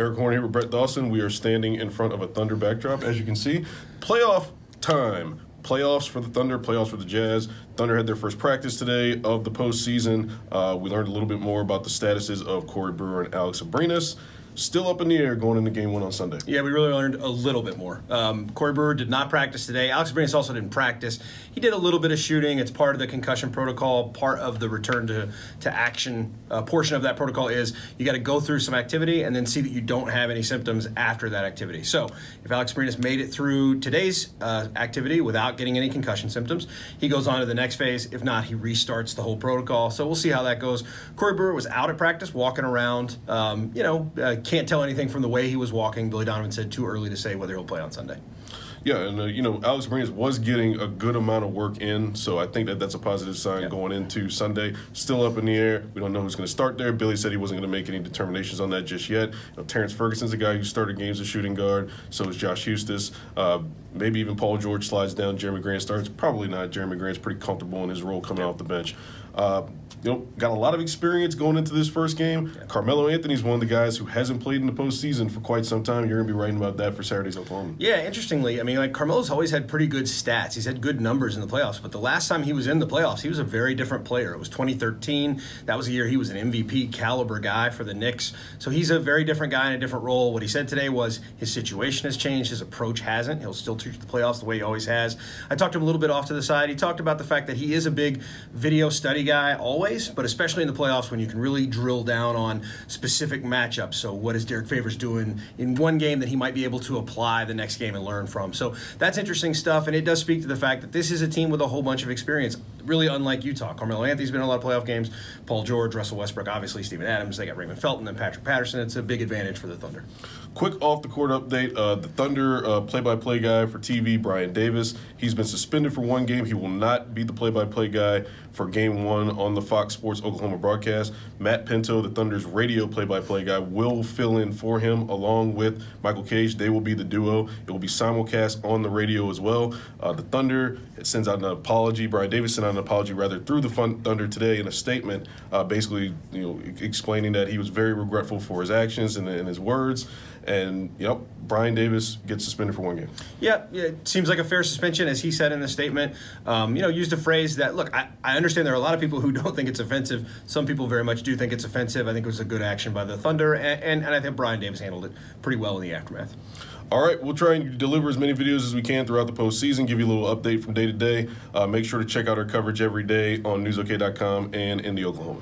Erik here with Brett Dawson. We are standing in front of a Thunder backdrop, as you can see. Playoff time. Playoffs for the Thunder, playoffs for the Jazz. Thunder had their first practice today of the postseason. We learned a little bit more about the statuses of Corey Brewer and Alex Abrines. Still up in the air going into Game 1 on Sunday. Yeah, we really learned a little bit more. Corey Brewer did not practice today. Alex Abrines also didn't practice. He did a little bit of shooting. It's part of the concussion protocol. Part of the return to action portion of that protocol is you got to go through some activity and then see that you don't have any symptoms after that activity. So if Alex Abrines made it through today's activity without getting any concussion symptoms, he goes on to the next phase. If not, he restarts the whole protocol. So we'll see how that goes. Corey Brewer was out at practice, walking around, can't tell anything from the way he was walking. Billy Donovan said too early to say whether he'll play on Sunday. Yeah, and Alex Abrines was getting a good amount of work in, so I think that's a positive sign going into Sunday. Still up in the air. We don't know who's going to start there. Billy said he wasn't going to make any determinations on that just yet. Terrence Ferguson's a guy who started games as shooting guard. So is Josh Huestis. Maybe even Paul George slides down. Jeremy Grant starts. Probably not. Jeremy Grant's pretty comfortable in his role coming off the bench. Got a lot of experience going into this first game. Yeah. Carmelo Anthony's one of the guys who hasn't played in the postseason for quite some time. You're going to be writing about that for Saturday's Oklahoman. Yeah, interestingly, Carmelo's always had pretty good stats. He's had good numbers in the playoffs, but the last time he was in the playoffs, he was a very different player. It was 2013. That was a year he was an MVP caliber guy for the Knicks. So he's a very different guy in a different role. What he said today was his situation has changed. His approach hasn't. He'll still treat the playoffs the way he always has. I talked to him a little bit off to the side. He talked about the fact that he is a big video study guy always, but especially in the playoffs when you can really drill down on specific matchups. So what is Derek Favors doing in one game that he might be able to apply the next game and learn from? So that's interesting stuff, and it does speak to the fact that this is a team with a whole bunch of experience, really unlike Utah. Carmelo Anthony's been in a lot of playoff games. Paul George, Russell Westbrook, obviously Steven Adams. They got Raymond Felton and Patrick Patterson. It's a big advantage for the Thunder. Quick off-the-court update. The Thunder play-by-play guy for TV, Brian Davis, he's been suspended for one game. He will not be the play-by-play guy for Game 1 on the Fox Sports Oklahoma broadcast. Matt Pinto, the Thunder's radio play-by-play guy, will fill in for him along with Michael Cage. They will be the duo. It will be simulcast on the radio as well. The Thunder sends out an apology. Brian Davis sent out an apology, through the Thunder today in a statement, basically explaining that he was very regretful for his actions and his words. And, Brian Davis gets suspended for one game. Yeah, it seems like a fair suspension, as he said in the statement. Used a phrase that, look, I understand there are a lot of people who don't think it's offensive. Some people very much do think it's offensive. I think it was a good action by the Thunder, and I think Brian Davis handled it pretty well in the aftermath. All right, we'll try and deliver as many videos as we can throughout the postseason, give you a little update from day to day. Make sure to check out our coverage every day on newsok.com and in the Oklahoman.